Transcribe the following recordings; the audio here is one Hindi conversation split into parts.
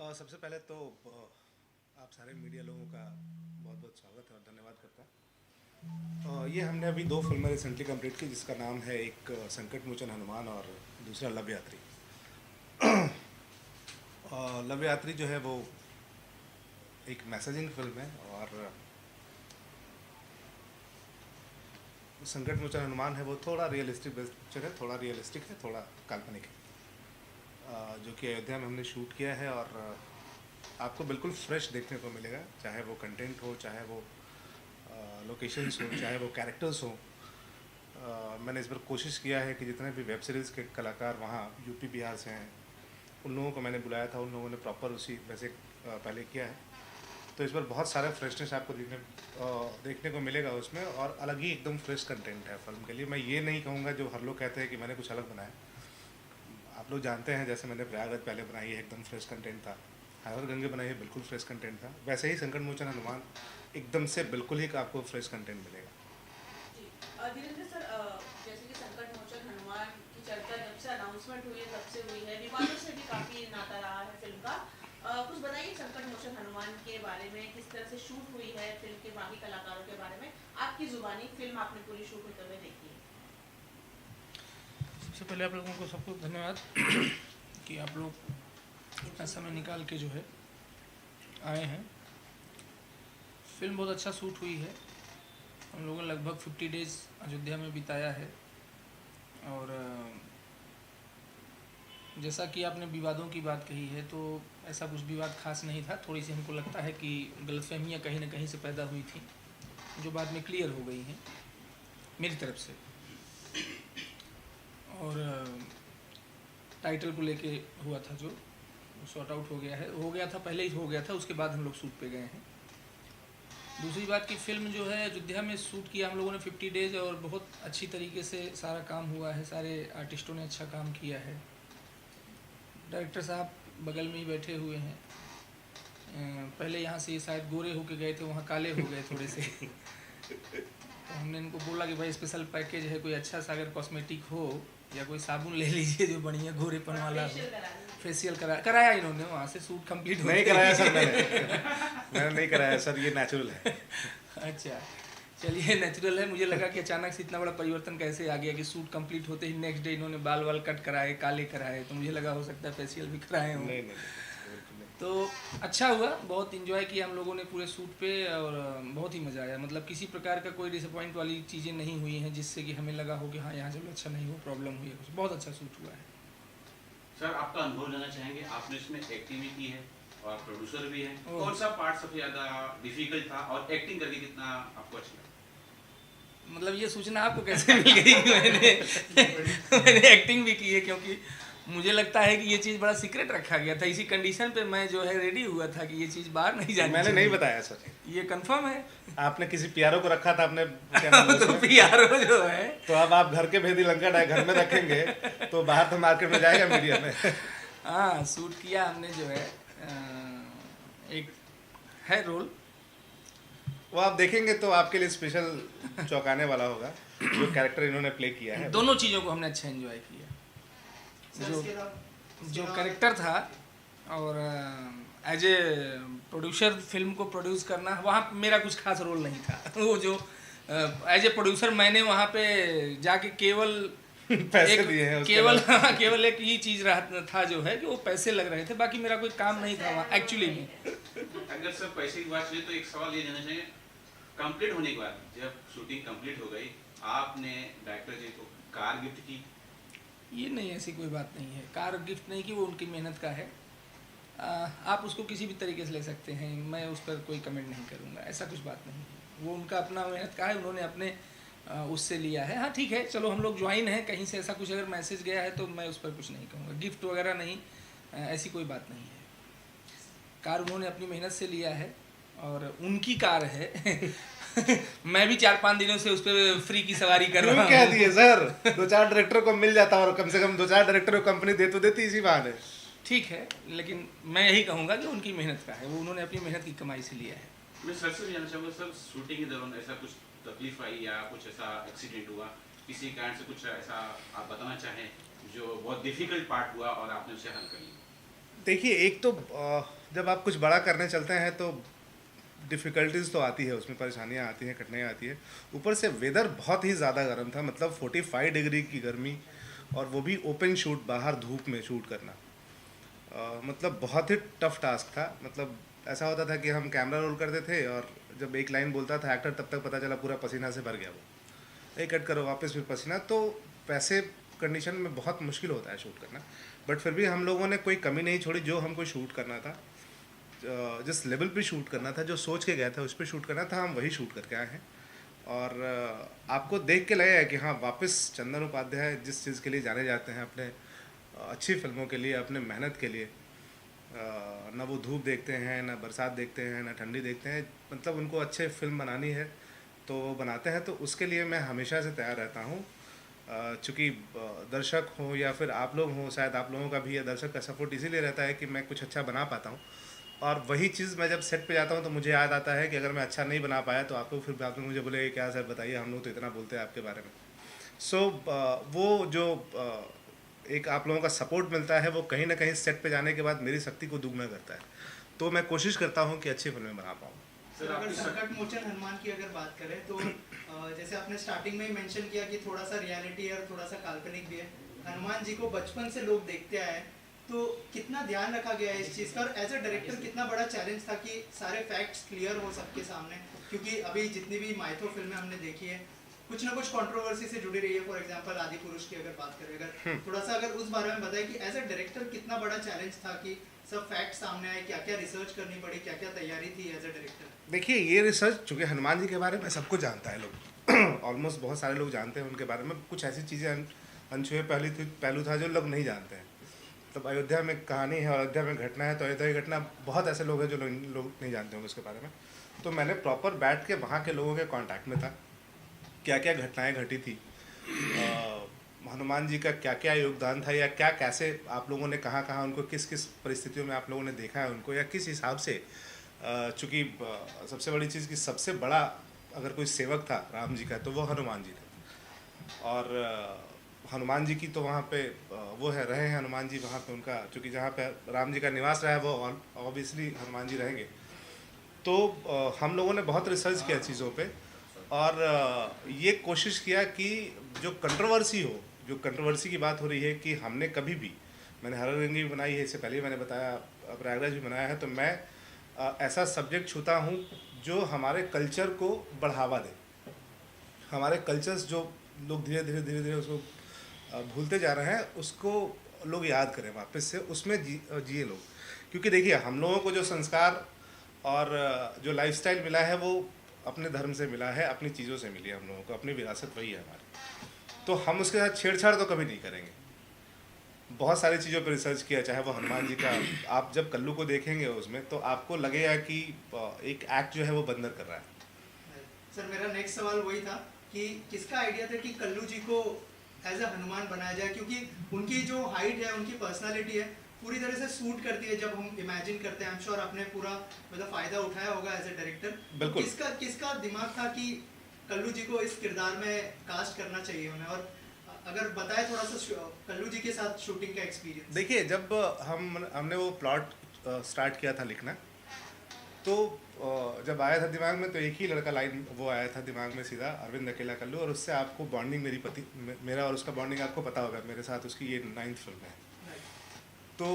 सबसे पहले तो आप सारे मीडिया लोगों का बहुत बहुत स्वागत है और धन्यवाद करता हूँ। ये हमने अभी 2 फिल्में रिसेंटली कंप्लीट की, जिसका नाम है एक संकट मोचन हनुमान और दूसरा लव यात्री। लव यात्री जो है वो एक मैसेजिंग फिल्म है, और संकट मोचन हनुमान है वो थोड़ा रियलिस्टिक बेस्ड पिक्चर है, थोड़ा रियलिस्टिक है, थोड़ा काल्पनिक है, जो कि अयोध्या में हमने शूट किया है। और आपको बिल्कुल फ्रेश देखने को मिलेगा, चाहे वो कंटेंट हो, चाहे वो लोकेशंस हो, चाहे वो कैरेक्टर्स हो। मैंने इस बार कोशिश किया है कि जितने भी वेब सीरीज़ के कलाकार वहाँ यूपी बिहार से हैं, उन लोगों को मैंने बुलाया था, उन लोगों ने प्रॉपर उसी वैसे पहले किया है। तो इस बार बहुत सारा फ्रेशनेस आपको देखने को मिलेगा उसमें, और अलग ही एकदम फ्रेश कंटेंट है फिल्म के लिए। मैं ये नहीं कहूँगा जो हर लोग कहते हैं कि मैंने कुछ अलग बनाया। आप लोग जानते हैं, जैसे मैंने प्रयागराज पहले बनाई है, एकदम फ्रेश कंटेंट था। हाइवर गंगे बनाई है, बिल्कुल फ्रेश कंटेंट था। वैसे ही संकट मोचन हनुमान एकदम से बिल्कुल ही आपको फ्रेश कंटेंट मिलेगा। जी धीरेन्द्र सर, जैसे कि संकट मोचन हनुमान की चर्चा जब से अनाउंसमेंट हुई है तब से हुई है, विवादों से भी काफ़ी नाता रहा है फिल्म का। कुछ बताइए संकट मोचन हनुमान के बारे में, किस तरह से शूट हुई है, फिल्म के बाकी कलाकारों के बारे में आपकी जुबानी। फिल्म आपने पूरी शूट होते हुए देखी है। सबसे पहले आप लोगों को सबको धन्यवाद कि आप लोग इतना समय निकाल के जो है आए हैं। फिल्म बहुत अच्छा शूट हुई है। हम लोगों ने लगभग 50 डेज़ अयोध्या में बिताया है। और जैसा कि आपने विवादों की बात कही है, तो ऐसा कुछ विवाद खास नहीं था। थोड़ी सी हमको लगता है कि गलतफहमियां कहीं ना कहीं से पैदा हुई थी, जो बाद में क्लियर हो गई हैं मेरी तरफ से। और टाइटल को लेके हुआ था जो सॉर्ट आउट हो गया था, पहले ही हो गया था, उसके बाद हम लोग शूट पे गए हैं। दूसरी बात की फ़िल्म जो है अयोध्या में शूट किया हम लोगों ने 50 डेज़, और बहुत अच्छी तरीके से सारा काम हुआ है। सारे आर्टिस्टों ने अच्छा काम किया है। डायरेक्टर साहब बगल में ही बैठे हुए हैं। पहले यहाँ से शायद गोरे होके गए थे, वहाँ काले हो गए थोड़े से। तो हमने इनको बोला कि भाई स्पेशल पैकेज है, कोई अच्छा सा अगर कॉस्मेटिक हो या कोई साबुन ले लीजिए जो बढ़िया गोरेपन वाला हो। फेशियल कराया इन्होंने, वहाँ से शूट कंप्लीट हो नहीं कराया सर, मैंने नहीं कराया सर, ये नेचुरल है। अच्छा चलिए, नेचुरल है। मुझे लगा कि अचानक से इतना बड़ा परिवर्तन कैसे आ गया कि शूट कंप्लीट होते ही नेक्स्ट डे इन्होंने बाल वाल कट कराए, काले कराए। तो मुझे लगा हो सकता है फेशियल भी कराए हों। नहीं, बिल्कुल नहीं। तो अच्छा हुआ, बहुत इन्जॉय किया हम लोगों ने पूरे शूट पे, और बहुत ही मज़ा आया। मतलब किसी प्रकार का कोई डिसअपॉइंट वाली चीज़ें नहीं हुई हैं जिससे कि हमें लगा हो कि हाँ यहाँ चलो अच्छा नहीं हो, प्रॉब्लम हुई है कुछ। बहुत अच्छा शूट हुआ है। सर आपका अनुभव लेना चाहेंगे, आपने इसमें एक्टिंग भी की है और प्रोड्यूसर भी है। कौन सा पार्ट सबसे ज़्यादा डिफिकल्ट था और एक्टिंग करके कितना आपको अच्छा लगा? मतलब ये सूचना आपको कैसे मिल गई कि मैंने एक्टिंग भी की है? क्योंकि मुझे लगता है कि ये चीज़ बड़ा सीक्रेट रखा गया था। इसी कंडीशन पे मैं जो है रेडी हुआ था कि ये चीज़ बाहर नहीं जानी। मैंने नहीं बताया सर, ये कंफर्म है। आपने किसी पीआरओ को रखा था अपने तो पीआरओ जो है, तो अब आप घर के भेदी लंका डाय घर में रखेंगे तो बाहर तो मार्केट में जाएगा मीडिया में। हाँ शूट किया हमने जो है, एक है रोल, वो आप देखेंगे तो आपके लिए स्पेशल चौंकाने वाला होगा, जो कैरेक्टर इन्होंने प्ले किया है। दोनों चीज़ों को हमने अच्छा एंजॉय किया। जो कैरेक्टर था और एज ए प्रोड्यूसर फिल्म को प्रोड्यूस करना, वहाँ मेरा कुछ खास रोल नहीं था। वो जो एज ए प्रोड्यूसर मैंने वहाँ पे जाके केवल पैसे दिए हैं उसके बाद। केवल एक ही चीज़ था जो है कि वो पैसे लग रहे थे, बाकी मेरा कोई काम नहीं था वहाँ एक्चुअली में। अगर सब पैसे की बात चले तो एक सवाल ये जानना चाहिए, कंप्लीट होने के बाद जब शूटिंग कंप्लीट हो गई, आपने डायरेक्टर जी को कार गिफ्ट की? ये नहीं, ऐसी कोई बात नहीं है। कार गिफ्ट नहीं की, वो उनकी मेहनत का है। आप उसको किसी भी तरीके से ले सकते हैं, मैं उस पर कोई कमेंट नहीं करूँगा। ऐसा कुछ बात नहीं है, वो उनका अपना मेहनत का है, उन्होंने अपने उससे लिया है। हाँ ठीक है, चलो हम लोग ज्वाइन हैं, कहीं से ऐसा कुछ अगर मैसेज गया है तो मैं उस पर कुछ नहीं कहूँगा। गिफ्ट वगैरह नहीं, ऐसी कोई बात नहीं है। कार उन्होंने अपनी मेहनत से लिया है और उनकी कार है। मैं भी 4-5 दिनों से उस पर फ्री की सवारी कर रहा हूँ। कह दिए सर, 2-4 डायरेक्टर को मिल जाता, और कम से कम 2-4 डायरेक्टर को कंपनी दे तो देती इसी बहाने। ठीक है, लेकिन मैं यही कहूँगा कि उनकी मेहनत का है, वो उन्होंने अपनी मेहनत की कमाई से लिया है। मैं सर से जानना चाहूँगा, सर शूटिंग के दौरान ऐसा कुछ तकलीफ आई या कुछ ऐसा एक्सीडेंट हुआ, किसी कारण से कुछ ऐसा आप बताना चाहें जो बहुत डिफिकल्ट पार्ट हुआ और आपने उसे हल कर लिया? देखिए, एक तो जब आप कुछ बड़ा करने चलते हैं तो डिफ़िकल्टीज़ तो आती है, उसमें परेशानियाँ आती हैं, कठिनाइयाँ आती हैं। ऊपर से वेदर बहुत ही ज़्यादा गर्म था, मतलब 45 डिग्री की गर्मी, और वो भी ओपन शूट, बाहर धूप में शूट करना। मतलब बहुत ही टफ टास्क था। मतलब ऐसा होता था कि हम कैमरा रोल करते थे और जब एक लाइन बोलता था एक्टर, तब तक पता चला पूरा पसीना से भर गया वो। एक कट करो, वापस फिर पसीना। तो वैसे कंडीशन में बहुत मुश्किल होता है शूट करना, बट फिर भी हम लोगों ने कोई कमी नहीं छोड़ी। जो हमको शूट करना था, जिस लेवल पे शूट करना था, जो सोच के गया था उस पर शूट करना था, हम वही शूट करके आए हैं। और आपको देख के लगेगा कि हाँ, वापस चंदन उपाध्याय जिस चीज़ के लिए जाने जाते हैं, अपने अच्छी फिल्मों के लिए, अपने मेहनत के लिए, ना वो धूप देखते हैं, ना बरसात देखते हैं, ना ठंडी देखते हैं। मतलब उनको अच्छे फिल्म बनानी है तो वो बनाते हैं, तो उसके लिए मैं हमेशा से तैयार रहता हूँ। चूँकि दर्शक हो या फिर आप लोग हों, शायद आप लोगों का भी या दर्शक का सपोर्ट इसीलिए रहता है कि मैं कुछ अच्छा बना पाता हूँ। और वही चीज़ मैं जब सेट पे जाता हूँ तो मुझे याद आता है कि अगर मैं अच्छा नहीं बना पाया तो आप लोग फिर बाद में मुझे बोले क्या सर बताइए, हम लोग तो इतना बोलते हैं आपके बारे में। सो वो जो एक आप लोगों का सपोर्ट मिलता है, वो कहीं ना कहीं सेट पे जाने के बाद मेरी शक्ति को दुगना करता है। तो मैं कोशिश करता हूँ कि अच्छी फिल्में बना पाऊँ। सर, अगर संकट मोचन हनुमान की अगर बात करें तो जैसे आपने स्टार्टिंग में ही मेंशन किया कि थोड़ा सा रियलिटी है और थोड़ा सा काल्पनिक भी है। हनुमान जी को बचपन से लोग देखते आए हैं, तो कितना ध्यान रखा गया है इस चीज़ का, और एज अ डायरेक्टर कितना बड़ा चैलेंज था कि सारे फैक्ट्स क्लियर हो सबके सामने, क्योंकि अभी जितनी भी माइथो फिल्में हमने देखी है कुछ ना कुछ कंट्रोवर्सी से जुड़ी रही है। फॉर एग्जांपल आदि पुरुष की अगर बात करें, अगर थोड़ा सा अगर उस बारे में बताएं कि एज अ डायरेक्टर कितना बड़ा चैलेंज था कि सब फैक्ट सामने आए, क्या क्या रिसर्च करनी पड़ी, क्या क्या तैयारी थी एज अ डायरेक्टर। देखिए, ये रिसर्च, चूँकि हनुमान जी के बारे में सबको जानता है लोग ऑलमोस्ट बहुत सारे लोग जानते हैं उनके बारे में। कुछ ऐसी चीज़ें अनछुए पहलू था जो लोग नहीं जानते हैं। तब अयोध्या में कहानी है, अयोध्या में घटना है, तो अयोध्या की घटना बहुत ऐसे लोग हैं जो लोग नहीं जानते होंगे उसके बारे में। तो मैंने प्रॉपर बैठ के वहाँ के लोगों के कांटेक्ट में था, क्या क्या घटनाएं घटी थी, हनुमान जी का क्या क्या योगदान था, या क्या कैसे आप लोगों ने कहाँ कहाँ उनको किस किस परिस्थितियों में आप लोगों ने देखा है उनको, या किस हिसाब से। चूँकि सबसे बड़ी चीज़ कि सबसे बड़ा अगर कोई सेवक था राम जी का तो वो हनुमान जी थे। और हनुमान जी की तो वहाँ पे वो है, रहे हैं हनुमान जी वहाँ पे, उनका चूँकि जहाँ पे राम जी का निवास रहा है वो ऑब्वियसली हनुमान जी रहेंगे। तो हम लोगों ने बहुत रिसर्च किया चीज़ों पे, और ये कोशिश किया कि जो कंट्रोवर्सी की बात हो रही है, कि हमने कभी भी, मैंने हर रंगी भी बनाई है, इससे पहले मैंने बताया प्रयागराज भी बनाया है, तो मैं ऐसा सब्जेक्ट छूता हूँ जो हमारे कल्चर को बढ़ावा दे। हमारे कल्चर्स जो लोग धीरे धीरे उसको भूलते जा रहे हैं, उसको लोग याद करें वापस से, उसमें जिए लोग। क्योंकि देखिए, हम लोगों को जो संस्कार और जो लाइफस्टाइल मिला है वो अपने धर्म से मिला है, अपनी चीज़ों से मिली है हम लोगों को, अपनी विरासत वही है हमारी। तो हम उसके साथ छेड़छाड़ तो कभी नहीं करेंगे। बहुत सारी चीज़ों पर रिसर्च किया, चाहे वो हनुमान जी का, आप जब कल्लू को देखेंगे उसमें तो आपको लगेगा कि एक एक्ट जो है वो बंदर कर रहा है। सर, मेरा नेक्स्ट सवाल वही था कि किसका आइडिया था कि कल्लू जी को एज अ हनुमान बनाया जाए, क्योंकि उनकी जो हाइट है, उनकी पर्सनालिटी है, पूरी तरह से सूट करती है जब हम इमेजिन करते हैं। आई एम श्योर आपने पूरा मतलब फ़ायदा उठाया होगा एज अ डायरेक्टर। बिल्कुल। किसका दिमाग था कि कल्लू जी को इस किरदार में कास्ट करना चाहिए उन्हें, और अगर बताए थोड़ा सा कल्लू जी के साथ शूटिंग का एक्सपीरियंस। देखिए, जब हमने वो प्लॉट स्टार्ट किया था लिखना, तो जब आया था दिमाग में तो एक ही लड़का लाइन वो आया था दिमाग में सीधा, अरविंद अकेला कल्लू। और उससे आपको बॉन्डिंग, मेरा और उसका बॉन्डिंग आपको पता होगा, मेरे साथ उसकी ये 9th फिल्म है। तो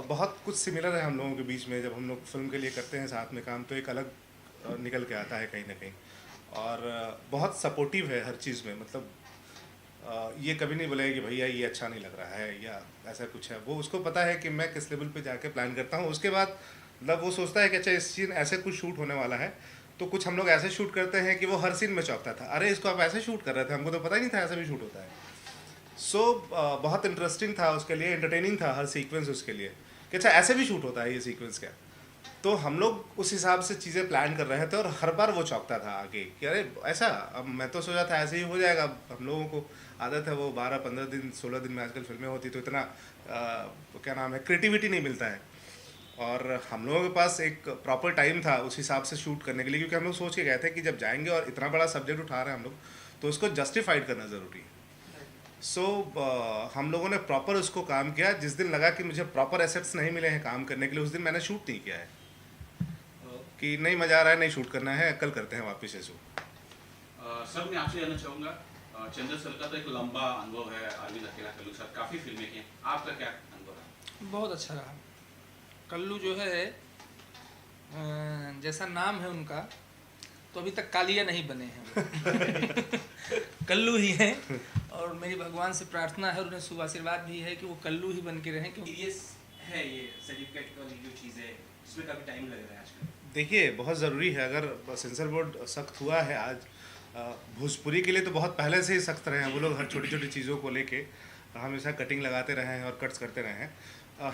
बहुत कुछ सिमिलर है हम लोगों के बीच में। जब हम लोग फिल्म के लिए करते हैं साथ में काम, तो एक अलग निकल के आता है कहीं ना कहीं। और बहुत सपोर्टिव है हर चीज़ में। मतलब ये कभी नहीं बोलेगा कि भैया ये अच्छा नहीं लग रहा है या ऐसा कुछ है। वो उसको पता है कि मैं किस लेवल पे जाके प्लान करता हूँ। उसके बाद मतलब वो सोचता है कि अच्छा इस सीन ऐसे कुछ शूट होने वाला है, तो कुछ हम लोग ऐसे शूट करते हैं कि वो हर सीन में चौंकता था, अरे इसको आप ऐसे शूट कर रहे थे, हमको तो पता ही नहीं था ऐसा भी शूट होता है। सो बहुत इंटरेस्टिंग था उसके लिए, एंटरटेनिंग था हर सीक्वेंस उसके लिए, कि अच्छा ऐसे भी शूट होता है ये सीक्वेंस क्या। तो हम लोग उस हिसाब से चीज़ें प्लान कर रहे थे, और हर बार वो चौंकता था आगे कि अरे ऐसा, अब मैं तो सोचा था ऐसे ही हो जाएगा। हम लोगों को आदत है वो 12-15 दिन 16 दिन में आजकल फिल्में होती, तो इतना क्या नाम है, क्रिएटिविटी नहीं मिलता है। और हम लोगों के पास एक प्रॉपर टाइम था उस हिसाब से शूट करने के लिए, क्योंकि हम लोग सोच के गए थे कि जब जाएंगे और इतना बड़ा सब्जेक्ट उठा रहे हैं हम लोग, तो उसको जस्टिफाइड करना ज़रूरी है। सो हम लोगों ने प्रॉपर उसको काम किया। जिस दिन लगा कि मुझे प्रॉपर एसेट्स नहीं मिले हैं काम करने के लिए, उस दिन मैंने शूट नहीं किया है कि नहीं मज़ा आ रहा है, नहीं शूट करना है, कल करते हैं वापस से शूट। सर मैं आपसे जानना चाहूँगा, चंद्र सर का तो एक लंबा अनुभव है, अरविंद अकेला कल्लू सर काफ़ी फिल्में की हैं, आपका क्या अनुभव है? बहुत अच्छा रहा। कल्लू जो है जैसा नाम है उनका, तो अभी तक कालिया नहीं बने हैं वो। कल्लू ही हैं, और मेरी भगवान से प्रार्थना है और उन्हें शुभ आशीर्वाद भी है कि वो कल्लू ही बन के रहें। क्योंकि सीरियस है ये सर्टिफिकेट वाली जो चीज़ है, इसमें काफ़ी टाइम लग रहा है आजकल। देखिए बहुत ज़रूरी है, अगर सेंसर बोर्ड सख्त हुआ है आज, भोजपुरी के लिए तो बहुत पहले से ही सख्त रहे हैं वो लोग, हर छोटी छोटी चीज़ों को लेके हमेशा कटिंग लगाते रहे हैं और कट्स करते रहे हैं।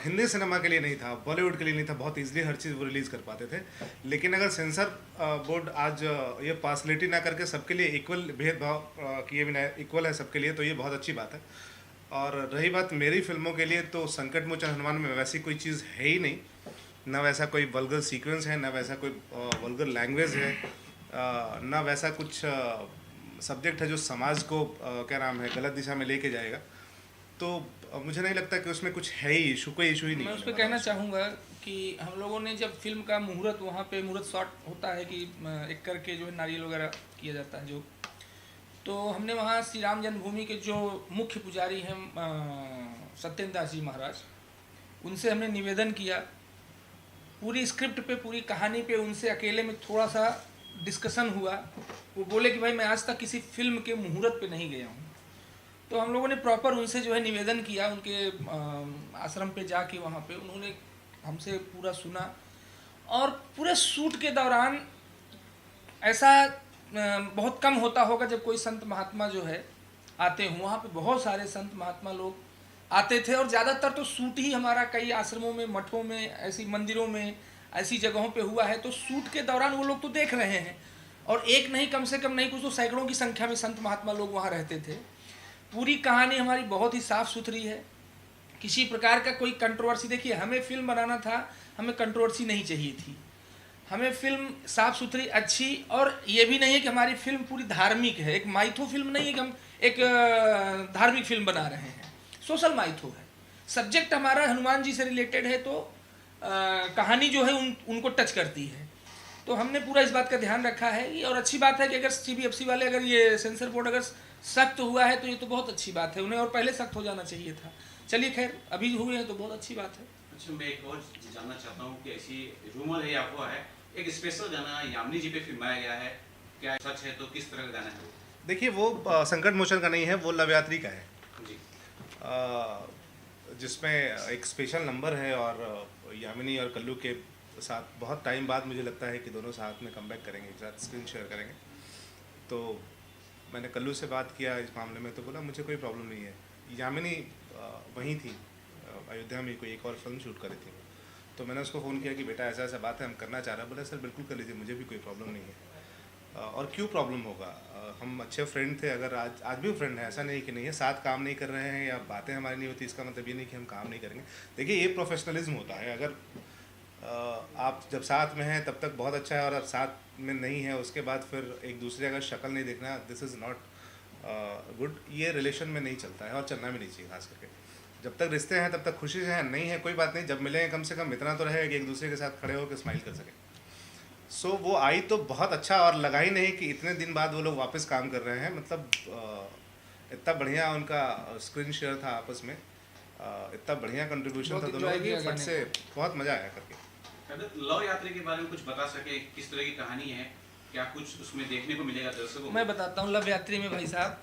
हिंदी सिनेमा के लिए नहीं था, बॉलीवुड के लिए नहीं था, बहुत ईजिली हर चीज़ वो रिलीज़ कर पाते थे। लेकिन अगर सेंसर बोर्ड आज ये पार्सलिटी ना करके सबके लिए इक्वल भेदभाव किए बिना इक्वल है सबके लिए, तो ये बहुत अच्छी बात है। और रही बात मेरी फिल्मों के लिए, तो संकट मोचन हनुमान में वैसी कोई चीज़ है ही नहीं, ना वैसा कोई वल्गर सीक्वेंस है, ना वैसा कोई वल्गर लैंग्वेज है, ना वैसा कुछ सब्जेक्ट है जो समाज को क्या नाम है गलत दिशा में लेके जाएगा। तो मुझे नहीं लगता कि उसमें कुछ है ही इशू, कोई इशू ही नहीं। मैं उस पर कहना चाहूँगा कि हम लोगों ने जब फिल्म का मुहूर्त, वहाँ पे मुहूर्त शॉट होता है कि एक करके जो है नारियल वगैरह किया जाता है जो, तो हमने वहाँ श्री राम जन्मभूमि के जो मुख्य पुजारी हैं सत्येंद्र दास जी महाराज, उनसे हमने निवेदन किया, पूरी स्क्रिप्ट पे, पूरी कहानी पे उनसे अकेले में थोड़ा सा डिस्कशन हुआ। वो बोले कि भाई मैं आज तक किसी फिल्म के मुहूर्त पे नहीं गया हूँ। तो हम लोगों ने प्रॉपर उनसे जो है निवेदन किया, उनके आश्रम पे जाके वहाँ पे उन्होंने हमसे पूरा सुना। और पूरे शूट के दौरान ऐसा बहुत कम होता होगा जब कोई संत महात्मा जो है आते हों। वहाँ पे बहुत सारे संत महात्मा लोग आते थे, और ज़्यादातर तो शूट ही हमारा कई आश्रमों में, मठों में, ऐसी मंदिरों में, ऐसी जगहों पे हुआ है। तो शूट के दौरान वो लोग तो देख रहे हैं, और एक नहीं, कम से कम नहीं, कुछ तो सैकड़ों की संख्या में संत महात्मा लोग वहाँ रहते थे। पूरी कहानी हमारी बहुत ही साफ़ सुथरी है, किसी प्रकार का कोई कंट्रोवर्सी। देखिए हमें फिल्म बनाना था, हमें कंट्रोवर्सी नहीं चाहिए थी, हमें फिल्म साफ़ सुथरी अच्छी। और ये भी नहीं है कि हमारी फिल्म पूरी धार्मिक है, एक माइथो फिल्म नहीं है कि हम एक धार्मिक फिल्म बना रहे हैं, सोशल माइथो है। सब्जेक्ट हमारा हनुमान जी से रिलेटेड है, तो कहानी जो है उनको टच करती है। तो हमने पूरा इस बात का ध्यान रखा है। और अच्छी बात है कि अगर CBFC वाले, अगर ये सेंसर बोर्ड अगर सख्त हुआ है तो ये तो बहुत अच्छी बात है, उन्हें और पहले सख्त हो जाना चाहिए था। चलिए खैर, अभी हुए हैं तो बहुत अच्छी बात है। अच्छा, मैं एक और जानना चाहता हूँ कि ऐसी रूमर है, अफवाह है, एक स्पेशल गाना यामिनी जी पे फिल्माया गया है, क्या सच है? तो किस तरह का गाना है? देखिए वो संकट मोचन का नहीं है, वो लव यात्री का है जी, जिसमें एक स्पेशल नंबर है, और यामिनी और कल्लू के साथ बहुत टाइम बाद मुझे लगता है कि दोनों साथ में कमबैक करेंगे, एक साथ स्क्रीन शेयर करेंगे। तो मैंने कल्लू से बात किया इस मामले में, तो बोला मुझे कोई प्रॉब्लम नहीं है। यामिनी वहीं थी, अयोध्या में कोई एक और फिल्म शूट करी थी, तो मैंने उसको फ़ोन किया कि बेटा ऐसा ऐसा बात है, हम करना चाह रहे हैं। बोला सर बिल्कुल कर लीजिए, मुझे भी कोई प्रॉब्लम नहीं है। और क्यों प्रॉब्लम होगा, हम अच्छे फ्रेंड थे, अगर आज भी फ्रेंड है, ऐसा नहीं कि नहीं है। साथ काम नहीं कर रहे हैं या बातें हमारी नहीं होती, इसका मतलब ये नहीं कि हम काम नहीं करेंगे। देखिए ये प्रोफेशनलिज्म होता है, अगर आप जब साथ में हैं तब तक बहुत अच्छा है, और अब साथ में नहीं है उसके बाद फिर एक दूसरे का शक्ल नहीं देखना, दिस इज़ नॉट गुड। ये रिलेशन में नहीं चलता है और चलना भी नहीं चाहिए। खास करके जब तक रिश्ते हैं तब तक खुशी से हैं, नहीं है कोई बात नहीं, जब मिलेंगे कम से कम इतना तो रहेगा कि एक दूसरे के साथ खड़े होकर स्माइल कर सकें। सो वो आई तो बहुत अच्छा, और लगा ही नहीं कि इतने दिन बाद वो लोग वापस काम कर रहे हैं। मतलब इतना बढ़िया उनका स्क्रीन शेयर था आपस में, इतना बढ़िया कंट्रीब्यूशन था दोनों की, फट से बहुत मज़ा आया करके। लव यात्री के बारे में कुछ बता सके, किस तरह की कहानी है, क्या कुछ उसमें देखने को मिलेगा दर्शकों को? मैं बताता हूँ। लव यात्री में भाई साहब,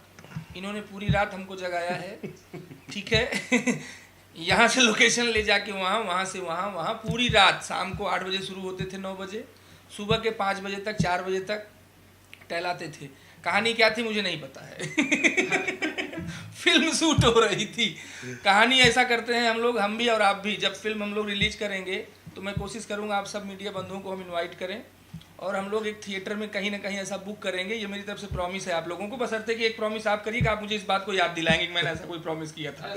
इन्होंने पूरी रात हमको जगाया है, ठीक है। यहाँ से लोकेशन ले जाके वहाँ से वहाँ पूरी रात, शाम को 8 बजे शुरू होते थे, 9 बजे, सुबह के 5 बजे तक, 4 बजे तक टहलाते थे। कहानी क्या थी मुझे नहीं पता है। फिल्म शूट हो रही थी। कहानी ऐसा करते हैं हम लोग, हम भी और आप भी, जब फिल्म हम लोग रिलीज करेंगे तो मैं कोशिश करूँगा आप सब मीडिया बंधुओं को हम इनवाइट करें, और हम लोग एक थिएटर में कहीं ना कहीं ऐसा बुक करेंगे। ये मेरी तरफ से प्रॉमिस है आप लोगों को, बशर्ते कि एक प्रॉमिस आप करिए कि आप मुझे इस बात को याद दिलाएंगे कि मैंने ऐसा कोई प्रॉमिस किया था।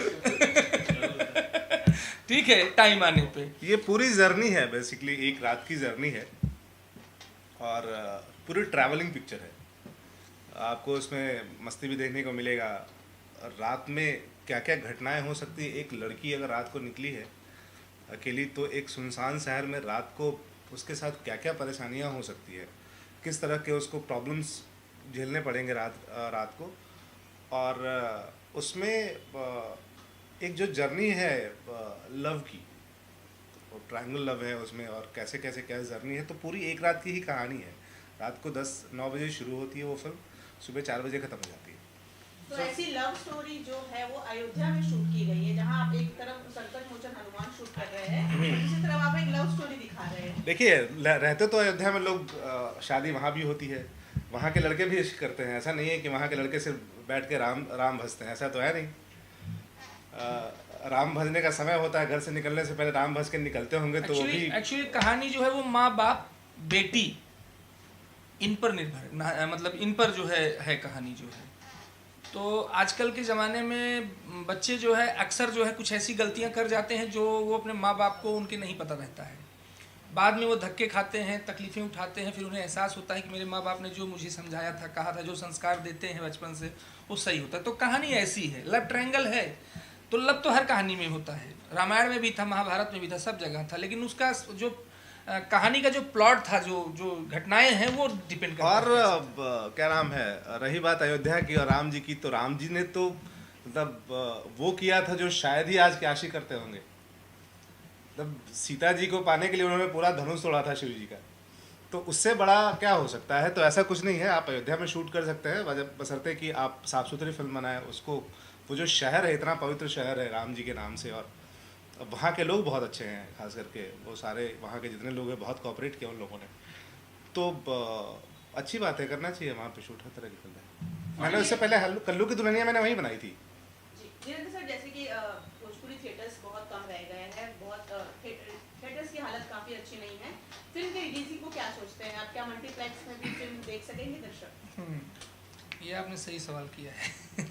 ठीक है, टाइम आने पे। ये पूरी जर्नी है, बेसिकली एक रात की जर्नी है, और पूरी ट्रैवलिंग पिक्चर है। आपको उसमें मस्ती भी देखने को मिलेगा, रात में क्या क्या घटनाएं हो सकती है। एक लड़की अगर रात को निकली है अकेली, तो एक सुनसान शहर में रात को उसके साथ क्या क्या परेशानियां हो सकती है, किस तरह के उसको प्रॉब्लम्स झेलने पड़ेंगे रात को। और उसमें एक जो जर्नी है लव की, ट्रायंगल लव है उसमें, और कैसे कैसे क्या जर्नी है, तो पूरी एक रात की ही कहानी है। रात को 10-9 बजे शुरू होती है वो फिल्म, सुबह 4 बजे ख़त्म हो जाती है। तो ऐसी लव स्टोरी जो है वो अयोध्या में शूट की गई है, जहां आप एक तरफ संकट मोचन हनुमान शूट कर रहे हैं, दूसरी तरफ आप एक लव स्टोरी दिखा रहे हैं। देखिए, रहते तो अयोध्या में लोग, शादी वहाँ भी होती है, वहाँ के लड़के भी इश्क करते हैं। ऐसा नहीं है कि वहाँ के लड़के सिर्फ बैठ के राम भजते हैं, ऐसा तो है नहीं। राम भजने का समय होता है, घर से निकलने से पहले राम भज के निकलते होंगे। तो एक्चुअली कहानी जो है वो माँ बाप बेटी इन पर निर्भर, मतलब इन पर जो है कहानी जो है। तो आजकल के ज़माने में बच्चे जो है अक्सर जो है कुछ ऐसी गलतियां कर जाते हैं जो वो अपने माँ बाप को उनके नहीं पता रहता है। बाद में वो धक्के खाते हैं, तकलीफ़ें उठाते हैं, फिर उन्हें एहसास होता है कि मेरे माँ बाप ने जो मुझे समझाया था, कहा था, जो संस्कार देते हैं बचपन से, वो सही होता है। तो कहानी ऐसी है, लव ट्रायंगल है, तो लव तो हर कहानी में होता है। रामायण में भी था, महाभारत में भी था, सब जगह था। लेकिन उसका जो कहानी का जो प्लॉट था, जो घटनाएं हैं, वो डिपेंड करता है। और क्या नाम है, रही बात अयोध्या की और राम जी की, तो राम जी ने तो मतलब वो किया था जो शायद ही आज काशी करते होंगे। मतलब सीता जी को पाने के लिए उन्होंने पूरा धनुष तोड़ा था शिव जी का, तो उससे बड़ा क्या हो सकता है। तो ऐसा कुछ नहीं है, आप अयोध्या में शूट कर सकते हैं, बशर्ते कि आप साफ़ सुथरी फिल्म बनाएं उसको। वो जो शहर है, इतना पवित्र शहर है राम जी के नाम से, और वहाँ के लोग बहुत अच्छे हैं, खास करके वो सारे वहाँ के जितने लोग हैं बहुत कोऑपरेट किया उन लोगों ने। तो अच्छी बात है, करना चाहिए वहाँ पे शूट, हर तरह की फिल्म है। मैंने उससे पहले कल्लू की दुल्हनिया मैंने वहीं बनाई थी। जी धीरेन्द्र सर, जैसे कि भोजपुरी थिएटर्स बहुत कम रह गए हैं, बहुत थिएटर्स की हालत काफ़ी अच्छी नहीं है, फिल्म के रिलीजिंग को क्या सोचते हैं आप? क्या मल्टीप्लेक्स में भी फिल्म देख सकेंगे दर्शक? ये आपने सही सवाल किया है।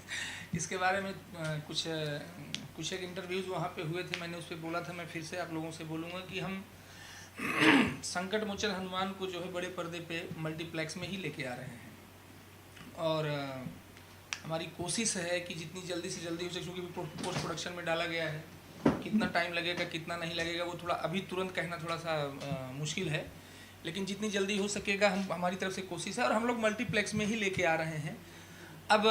इसके बारे में कुछ एक इंटरव्यूज़ वहाँ पे हुए थे, मैंने उस पर बोला था, मैं फिर से आप लोगों से बोलूँगा कि हम संकट मोचन हनुमान को जो है बड़े पर्दे पे मल्टीप्लेक्स में ही लेके आ रहे हैं। और हमारी कोशिश है कि जितनी जल्दी से जल्दी हो सके, क्योंकि पोस्ट प्रोडक्शन में डाला गया है, कितना टाइम लगेगा कितना नहीं लगेगा वो थोड़ा अभी तुरंत कहना थोड़ा सा मुश्किल है, लेकिन जितनी जल्दी हो सकेगा हमारी तरफ से कोशिश है, और हम लोग मल्टीप्लेक्स में ही लेके आ रहे हैं। अब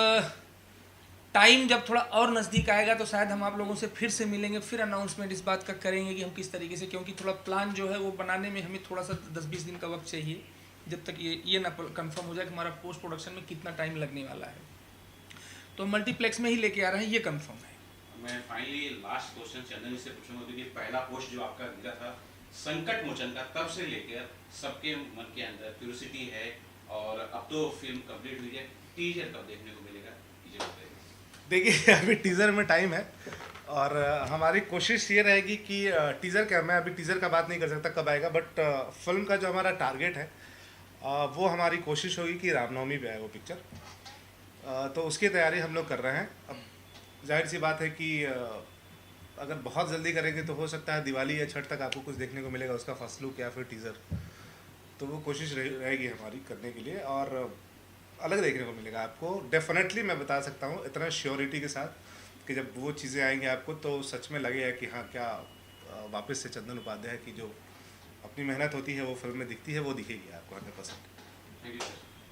टाइम जब थोड़ा और नज़दीक आएगा तो शायद हम आप लोगों से फिर से मिलेंगे, फिर अनाउंसमेंट इस बात का करेंगे कि हम किस तरीके से, क्योंकि थोड़ा प्लान जो है वो बनाने में हमें थोड़ा सा 10-20 दिन का वक्त चाहिए, जब तक ये ना कंफर्म हो जाए कि हमारा पोस्ट प्रोडक्शन में कितना टाइम लगने वाला है। तो मल्टीप्लेक्स में ही लेके आ रहे हैं, ये कंफर्म है। मैं फाइनली लास्ट क्वेश्चन चंदन से पूछूंगा, क्योंकि पहला पोस्ट जो आपका गिरा था संकट मोचन का, तब से लेकर सबके मन के अंदर क्यूरियोसिटी है, और अब तो फिल्म कंप्लीट हुई है, टीजर कब देखने को मिलेगा? देखिए, अभी टीज़र में टाइम है, और हमारी कोशिश ये रहेगी कि टीज़र क्या, मैं अभी टीज़र का बात नहीं कर सकता कब आएगा, बट फिल्म का जो हमारा टारगेट है वो हमारी कोशिश होगी कि रामनवमी पे आए वो पिक्चर। तो उसकी तैयारी हम लोग कर रहे हैं। अब जाहिर सी बात है कि अगर बहुत जल्दी करेंगे तो हो सकता है दिवाली या छठ तक आपको कुछ देखने को मिलेगा, उसका फर्स्ट लुक या फिर टीज़र। तो वो कोशिश रहेगी हमारी करने के लिए, और अलग देखने को मिलेगा आपको। डेफिनेटली मैं बता सकता हूँ इतना श्योरिटी के साथ कि जब वो चीज़ें आएंगी आपको तो सच में लगेगा कि हाँ, क्या वापस से चंदन उपाध्याय की जो अपनी मेहनत होती है वो फिल्म में दिखती है, वो दिखेगी आपको 100%। Thank you sir.